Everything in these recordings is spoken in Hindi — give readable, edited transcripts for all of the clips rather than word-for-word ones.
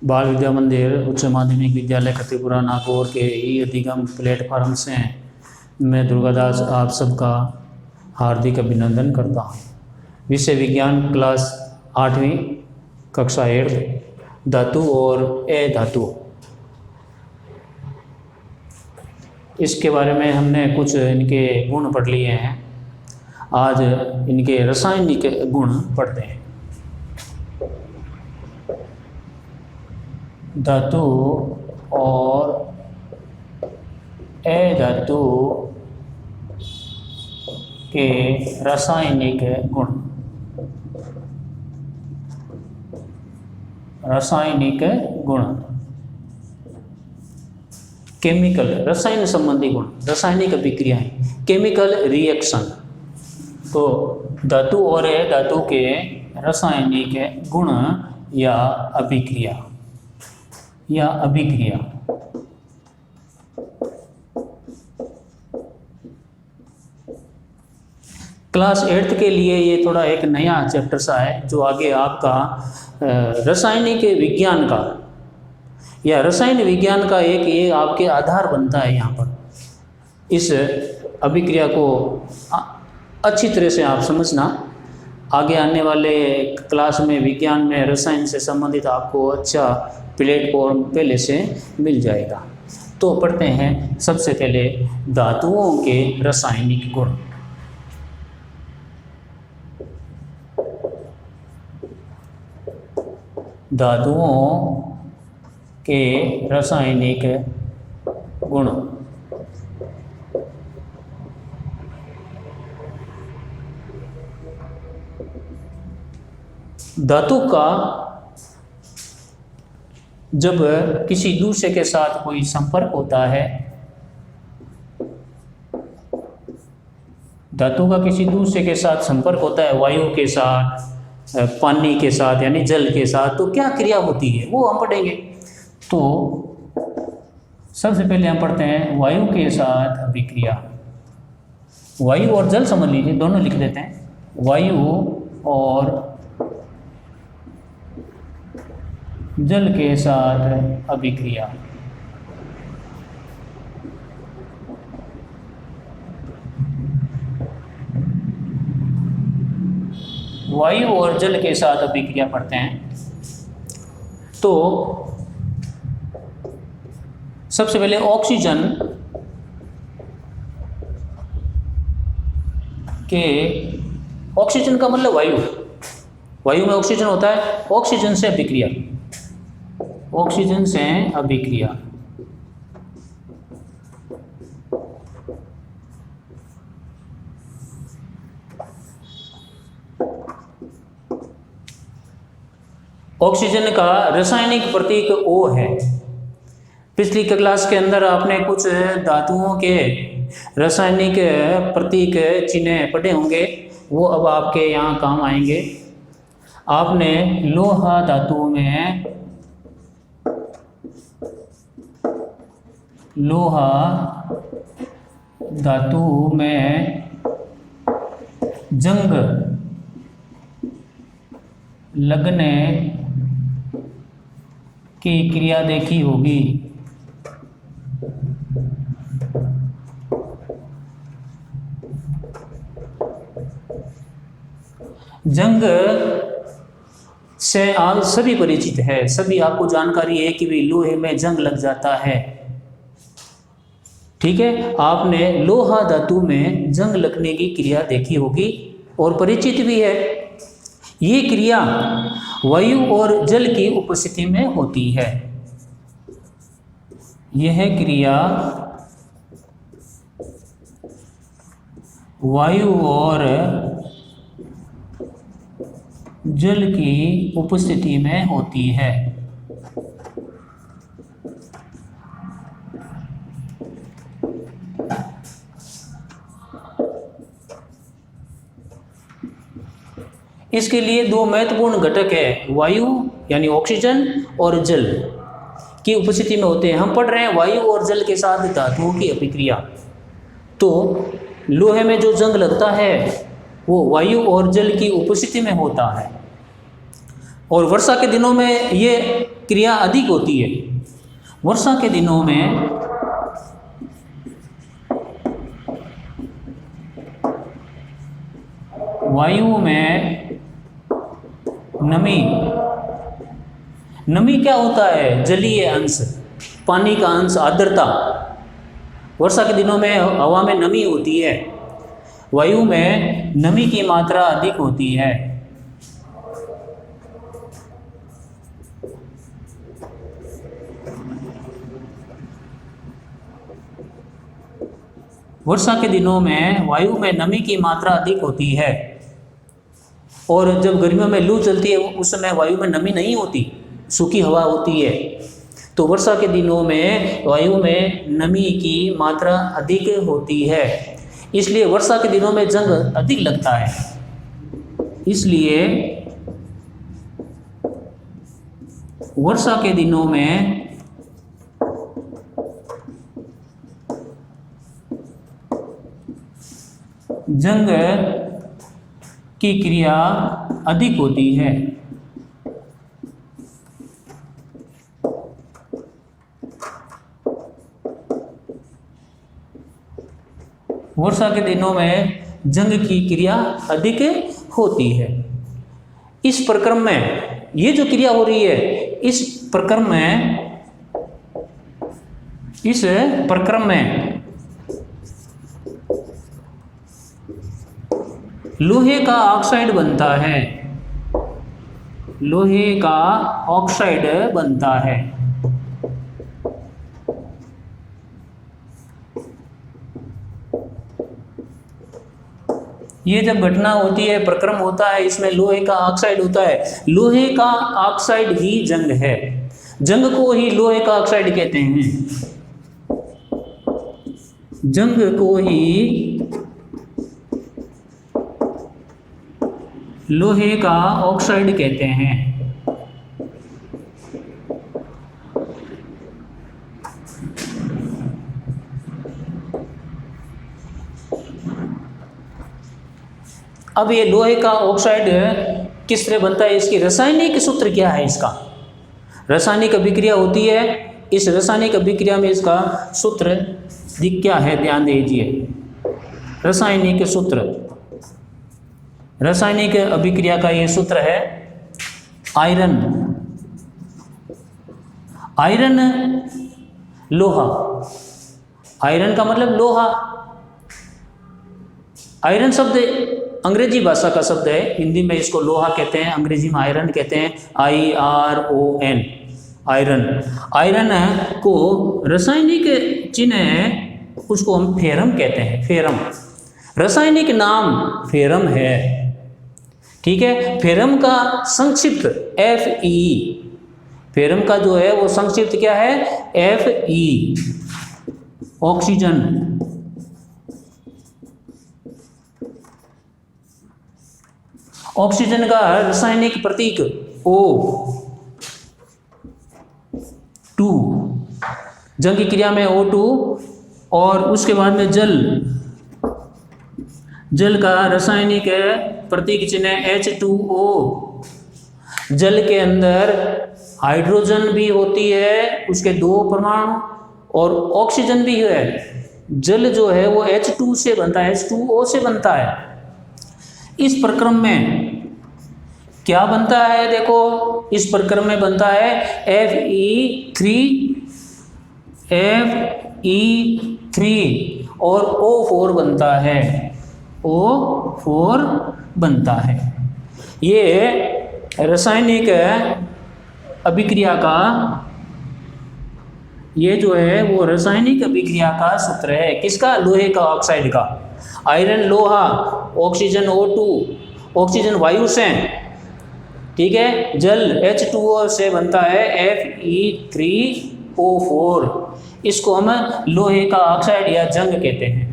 बाल विद्या मंदिर उच्च माध्यमिक विद्यालय खतीपुरा नागौर के ई अधिगम प्लेटफार्म से मैं दुर्गादास आप सबका हार्दिक अभिनंदन करता हूँ। विषय विज्ञान क्लास 8वीं कक्षा 8 धातु और अधातु, इसके बारे में हमने कुछ इनके गुण पढ़ लिए हैं। आज इनके रासायनिक गुण पढ़ते हैं। धातु और अधातु के रासायनिक गुण। रासायनिक गुण, केमिकल रसायन संबंधी गुण, रासायनिक अभिक्रियाएं, केमिकल रिएक्शन। तो धातु और अधातु के रासायनिक गुण या अभिक्रिया क्लास 8th के लिए ये थोड़ा एक नया चैप्टर सा है, जो आगे आपका रासायनिक विज्ञान का या रसायन विज्ञान का एक ये आपके आधार बनता है। यहाँ पर इस अभिक्रिया को अच्छी तरह से आप समझना। आगे आने वाले क्लास में विज्ञान में रसायन से संबंधित आपको अच्छा प्लेटफॉर्म पहले से मिल जाएगा। तो पढ़ते हैं सबसे पहले धातुओं के रासायनिक गुण। धातुओं के रासायनिक गुण। धातु का जब किसी दूसरे के साथ कोई संपर्क होता है, धातु का किसी दूसरे के साथ संपर्क होता है, वायु के साथ, पानी के साथ यानी जल के साथ, तो क्या क्रिया होती है वो हम पढ़ेंगे। तो सबसे पहले हम पढ़ते हैं वायु के साथ अभिक्रिया। वायु और जल समझ लीजिए, दोनों लिख देते हैं। वायु और जल के साथ अभिक्रिया। वायु और जल के साथ अभिक्रिया पढ़ते हैं। तो सबसे पहले ऑक्सीजन का मतलब वायु में ऑक्सीजन होता है। ऑक्सीजन से अभिक्रिया, ऑक्सीजन से अभिक्रिया। ऑक्सीजन का रासायनिक प्रतीक O है। पिछली क्लास के अंदर आपने कुछ धातुओं के रासायनिक प्रतीक चिन्ह पढ़े होंगे, वो अब आपके यहाँ काम आएंगे। आपने लोहा धातु में जंग लगने की क्रिया देखी होगी। जंग से आप सभी परिचित है, सभी आपको जानकारी है कि भी लोहे में जंग लग जाता है। ठीक है, आपने लोहा धातु में जंग लगने की क्रिया देखी होगी और परिचित भी है। ये क्रिया वायु और जल की उपस्थिति में होती है। यह क्रिया वायु और जल की उपस्थिति में होती है। इसके लिए दो महत्वपूर्ण घटक है, वायु यानी ऑक्सीजन और जल की उपस्थिति में होते हैं। हम पढ़ रहे हैं वायु और जल के साथ धातुओं की अभिक्रिया। तो लोहे में जो जंग लगता है वो वायु और जल की उपस्थिति में होता है। और वर्षा के दिनों में ये क्रिया अधिक होती है। वर्षा के दिनों में वायु में नमी क्या होता है? जलीय अंश, पानी का अंश, आर्द्रता। वर्षा के दिनों में हवा में नमी होती है, वायु में नमी की मात्रा अधिक होती है। वर्षा के दिनों में वायु में नमी की मात्रा अधिक होती है, और जब गर्मियों में लू चलती है उस समय वायु में नमी नहीं होती, सूखी हवा होती है। तो वर्षा के दिनों में वायु में नमी की मात्रा अधिक होती है, इसलिए वर्षा के दिनों में जंग अधिक लगता है। इसलिए वर्षा के दिनों में जंग की क्रिया अधिक होती है। वर्षा के दिनों में जंग की क्रिया अधिक होती है। इस प्रक्रम में ये जो क्रिया हो रही है, इस प्रक्रम में लोहे का ऑक्साइड बनता है, लोहे का ऑक्साइड बनता है। ये जब घटना होती है, प्रक्रम होता है, इसमें लोहे का ऑक्साइड होता है। लोहे का ऑक्साइड ही जंग है, जंग को ही लोहे का ऑक्साइड कहते हैं, जंग को ही लोहे का ऑक्साइड कहते हैं। अब ये लोहे का ऑक्साइड किस तरह बनता है, इसकी रासायनिक सूत्र क्या है? इसका रासायनिक अभिक्रिया होती है, इस रासायनिक अभिक्रिया में इसका सूत्र क्या है, ध्यान दीजिए। रासायनिक सूत्र, रासायनिक अभिक्रिया का ये सूत्र है आयरन, आयरन लोहा, आयरन का मतलब लोहा। आयरन शब्द अंग्रेजी भाषा का शब्द है, हिंदी में इसको लोहा कहते हैं, अंग्रेजी में आयरन कहते हैं, IRON, आयरन। आयरन को रासायनिक चिन्ह है, उसको हम फेरम कहते हैं, फेरम। रासायनिक नाम फेरम है, ठीक है। फेरम का संक्षिप्त Fe, फेरम का जो है वो संक्षिप्त क्या है, Fe, ऑक्सीजन। ऑक्सीजन का रासायनिक प्रतीक O2, जंग की क्रिया में O2, और उसके बाद में जल, जल का रासायनिक प्रतीक चिन्ह H2O। जल के अंदर हाइड्रोजन भी होती है, उसके 2 परमाणु, और ऑक्सीजन भी है। जल जो है वो H2 से बनता है, H2O से बनता है। इस प्रक्रम में क्या बनता है, देखो इस प्रक्रम में बनता है Fe3 और O4 बनता है, O4 बनता है। ये रासायनिक अभिक्रिया का, ये जो है वो रासायनिक अभिक्रिया का सूत्र है, किसका, लोहे का ऑक्साइड का। आयरन लोहा, ऑक्सीजन O2, ऑक्सीजन वायु से, ठीक है। जल H2O से बनता है Fe3O4, इसको हम लोहे का ऑक्साइड या जंग कहते हैं।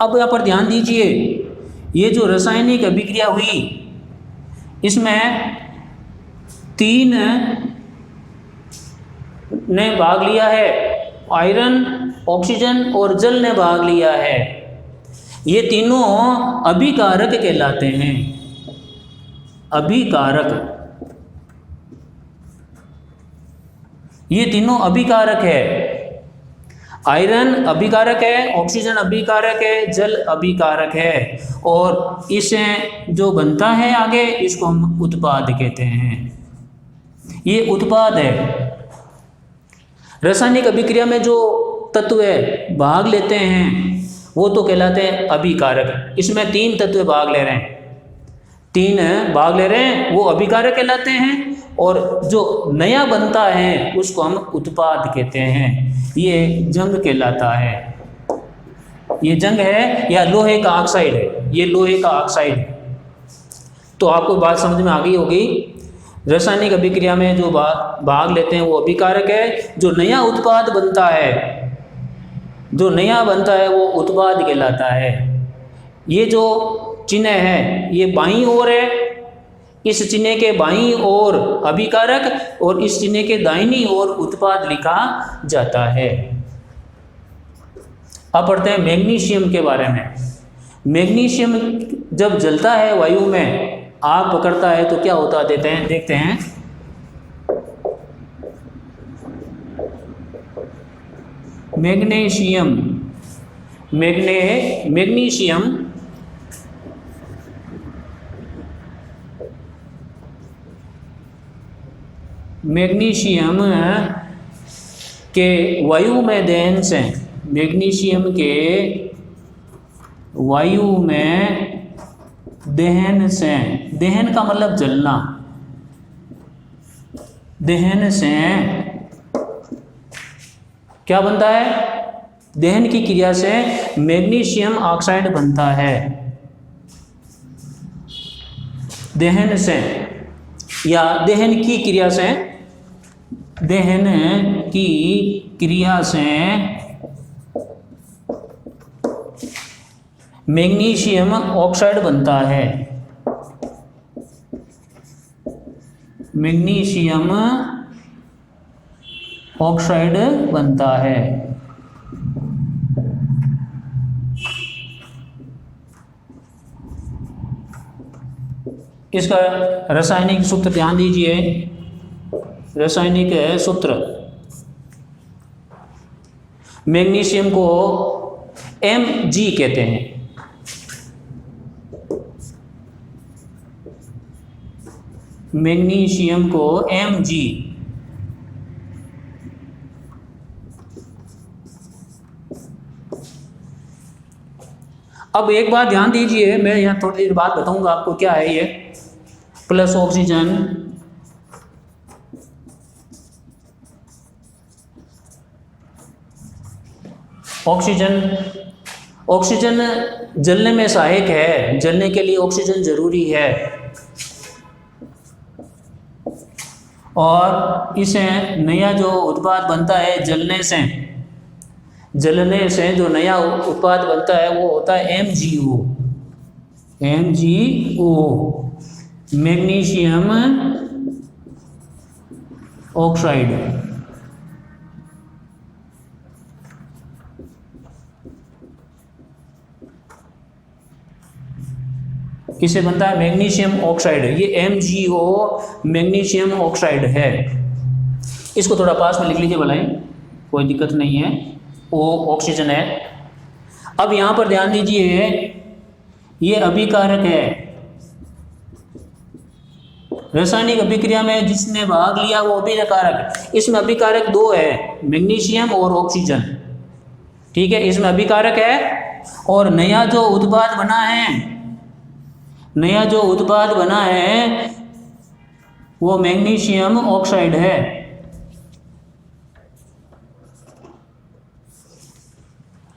अब यहाँ पर ध्यान दीजिए, ये जो रासायनिक अभिक्रिया हुई इसमें 3 ने भाग लिया है, आयरन, ऑक्सीजन और जल ने भाग लिया है। ये तीनों अभिकारक कहलाते हैं, अभिकारक। ये तीनों अभिकारक है। आयरन अभिकारक है, ऑक्सीजन अभिकारक है, जल अभिकारक है, और इससे जो बनता है आगे इसको हम उत्पाद कहते हैं। ये उत्पाद है। रासायनिक अभिक्रिया में जो तत्व भाग लेते हैं वो तो कहलाते हैं अभिकारक। इसमें 3 तत्व भाग ले रहे हैं, 3 भाग ले रहे हैं, वो अभिकारक कहलाते हैं, और जो नया बनता है उसको हम उत्पाद कहते हैं। ये जंग कहलाता है। ये जंग है या लोहे का ऑक्साइड है, ये लोहे का ऑक्साइड है। तो आपको बात समझ में आ गई होगी। रासायनिक अभिक्रिया में जो भाग लेते हैं वो अभिकारक है। जो नया उत्पाद बनता है, जो नया बनता है वो उत्पाद कहलाता है। ये जो चिन्ह है ये बाईं ओर है, इस चिन्ह के बाईं ओर अभिकारक और इस चिन्ह के दाहिनी ओर उत्पाद लिखा जाता है। अब पढ़ते हैं मैग्नीशियम के बारे में। मैग्नीशियम जब जलता है वायु में, आग पकड़ता है तो क्या होता देखते हैं। मैग्नीशियम के वायु में दहन से, मैग्नीशियम के वायु में दहन से, दहन का मतलब जलना, दहन से क्या बनता है। दहन की क्रिया से मैग्नीशियम ऑक्साइड बनता है। दहन से या दहन की क्रिया से, दहन की क्रिया से मैग्नीशियम ऑक्साइड बनता है। मैग्नीशियम ऑक्साइड बनता है। इसका रासायनिक सूत्र ध्यान दीजिए। रासायनिक सूत्र, मैग्नीशियम को Mg कहते हैं। मैग्नीशियम को Mg। अब एक बात ध्यान दीजिए, मैं यहाँ थोड़ी देर बाद बताऊंगा आपको क्या है ये। प्लस ऑक्सीजन, ऑक्सीजन जलने में सहायक है, जलने के लिए ऑक्सीजन जरूरी है, और इसे नया जो उत्पाद बनता है जलने से जो नया उत्पाद बनता है वो होता है MgO। Magnesium oxide. किससे बनता है? Magnesium oxide. ये MgO मैग्नीशियम ऑक्साइड है। इसको थोड़ा पास में लिख लीजिए भलाई, कोई दिक्कत नहीं है। O ऑक्सीजन है। अब यहाँ पर ध्यान दीजिए, ये अभिकारक है। रासायनिक अभिक्रिया में जिसने भाग लिया वो अभिकारक। इसमें अभिकारक 2 है, मैग्नीशियम और ऑक्सीजन। ठीक है, इसमें अभिकारक है, और नया जो उत्पाद बना है वो मैग्नीशियम ऑक्साइड है।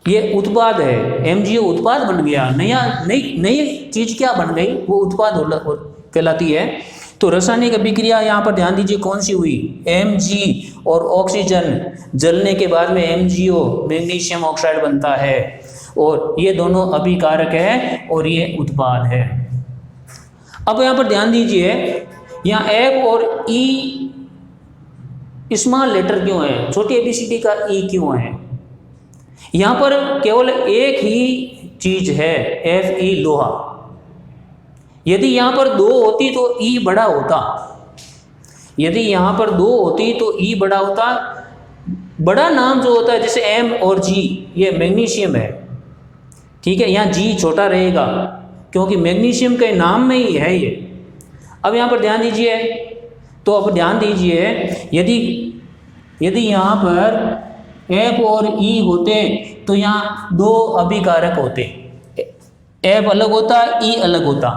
ये उत्पाद है, MgO उत्पाद बन गया। नई चीज क्या बन गई, वो उत्पाद कहलाती है। तो रासायनिक अभिक्रिया यहाँ पर ध्यान दीजिए कौन सी हुई, Mg और ऑक्सीजन जलने के बाद में MgO मैग्नीशियम ऑक्साइड बनता है, और ये दोनों अभिकारक है और ये उत्पाद है। अब यहाँ पर ध्यान दीजिए, यहाँ F और E स्मॉल लेटर क्यों है, छोटी ABCD का E क्यों है? यहाँ पर केवल एक ही चीज है, Fe लोहा। यदि यहाँ पर 2 होती तो E बड़ा होता। यदि यहाँ पर 2 होती तो ई बड़ा होता। बड़ा नाम जो होता है जैसे एम और जी, ये मैग्नीशियम है, ठीक है, यहाँ जी छोटा रहेगा क्योंकि मैग्नीशियम के नाम में ही है ये। अब यहाँ पर ध्यान दीजिए, तो अब ध्यान दीजिए, यदि यहाँ पर एफ और ई होते तो यहाँ 2 अभिकारक होते, एफ अलग होता, ई अलग होता,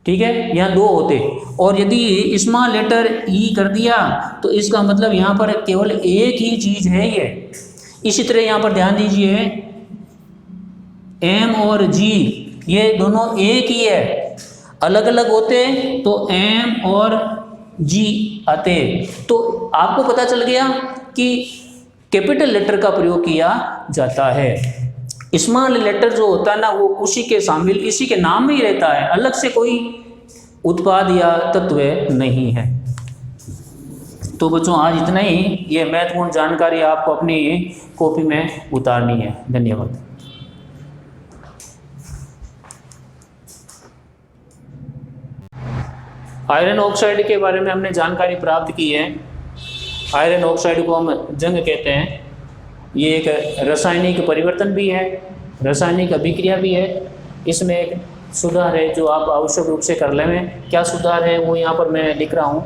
ठीक है, यहाँ 2 होते। और यदि स्मॉल लेटर ई कर दिया तो इसका मतलब यहाँ पर केवल एक ही चीज़ है ये। इसी तरह यहाँ पर ध्यान दीजिए, एम और जी ये दोनों एक ही है, अलग अलग होते तो एम और जी आते। तो आपको पता चल गया कि कैपिटल लेटर का प्रयोग किया जाता है। स्मॉल लेटर जो होता है ना वो उसी के शामिल, इसी के नाम में ही रहता है, अलग से कोई उत्पाद या तत्व नहीं है। तो बच्चों आज इतना ही, ये महत्वपूर्ण जानकारी आपको अपनी कॉपी में उतारनी है। धन्यवाद। आयरन ऑक्साइड के बारे में हमने जानकारी प्राप्त की है। आयरन ऑक्साइड को हम जंग कहते हैं। ये एक रासायनिक परिवर्तन भी है, रासायनिक अभिक्रिया भी है। इसमें एक सुधार है जो आप आवश्यक रूप से कर लें। क्या सुधार है वो यहाँ पर मैं लिख रहा हूँ।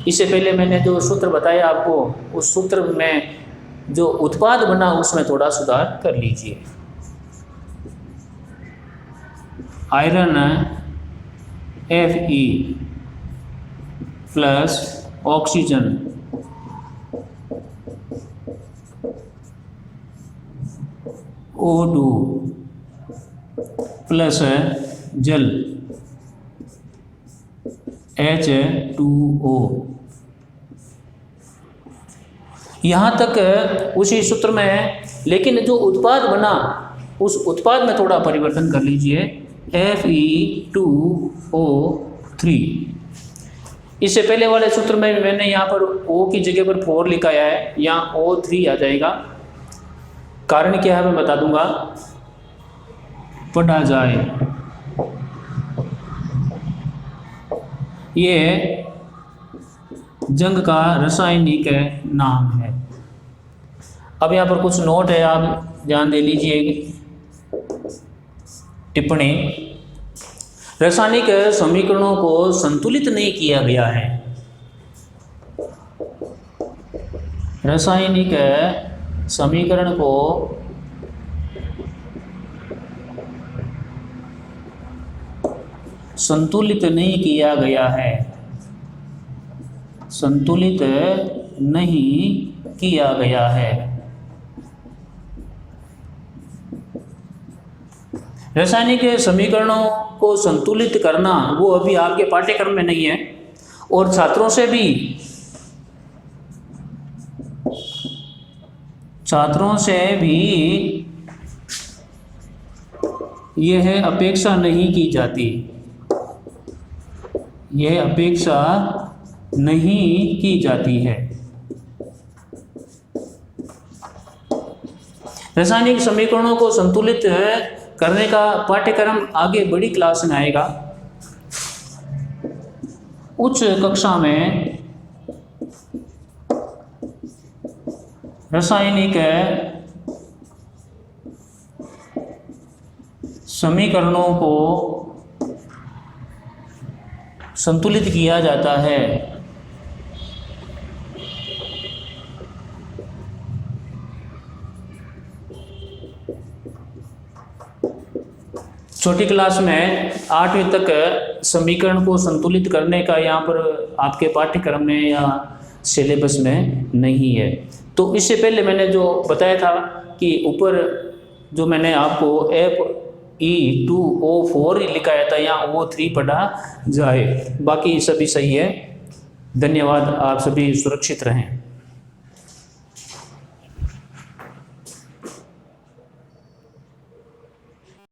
इससे पहले मैंने जो सूत्र बताया आपको, उस सूत्र में जो उत्पाद बना उसमें थोड़ा सुधार कर लीजिए। Iron Fe plus oxygen O2 plus जल H2O। यहाँ तक उसी सूत्र में है, लेकिन जो उत्पाद बना उस उत्पाद में थोड़ा परिवर्तन कर लीजिए। Fe2O3। इससे पहले वाले सूत्र में मैंने यहाँ पर O की जगह पर 4 लिखाया है, यहाँ O3 आ जाएगा। कारण क्या है मैं बता दूंगा, पढ़ा जाए। ये जंग का रासायनिक नाम है। अब यहाँ पर कुछ नोट है, आप ध्यान दे लीजिए। टिप्पणी, रासायनिक समीकरणों को संतुलित नहीं किया गया है। रासायनिक समीकरण को संतुलित नहीं किया गया है, संतुलित नहीं किया गया है। रासायनिक समीकरणों को संतुलित करना वो अभी आपके पाठ्यक्रम में नहीं है, और छात्रों से भी यह अपेक्षा नहीं की जाती, यह अपेक्षा नहीं की जाती है। रासायनिक समीकरणों को संतुलित करने का पाठ्यक्रम आगे बड़ी क्लास में आएगा। उच्च कक्षा में रासायनिक समीकरणों को संतुलित किया जाता है। छोटी क्लास में 8वीं तक समीकरण को संतुलित करने का यहाँ पर आपके पाठ्यक्रम में या सिलेबस में नहीं है। तो इससे पहले मैंने जो बताया था कि ऊपर जो मैंने आपको Fe2O4 लिखाया था, यहाँ O3 पढ़ा जाए। बाकी सभी सही है। धन्यवाद। आप सभी सुरक्षित रहें।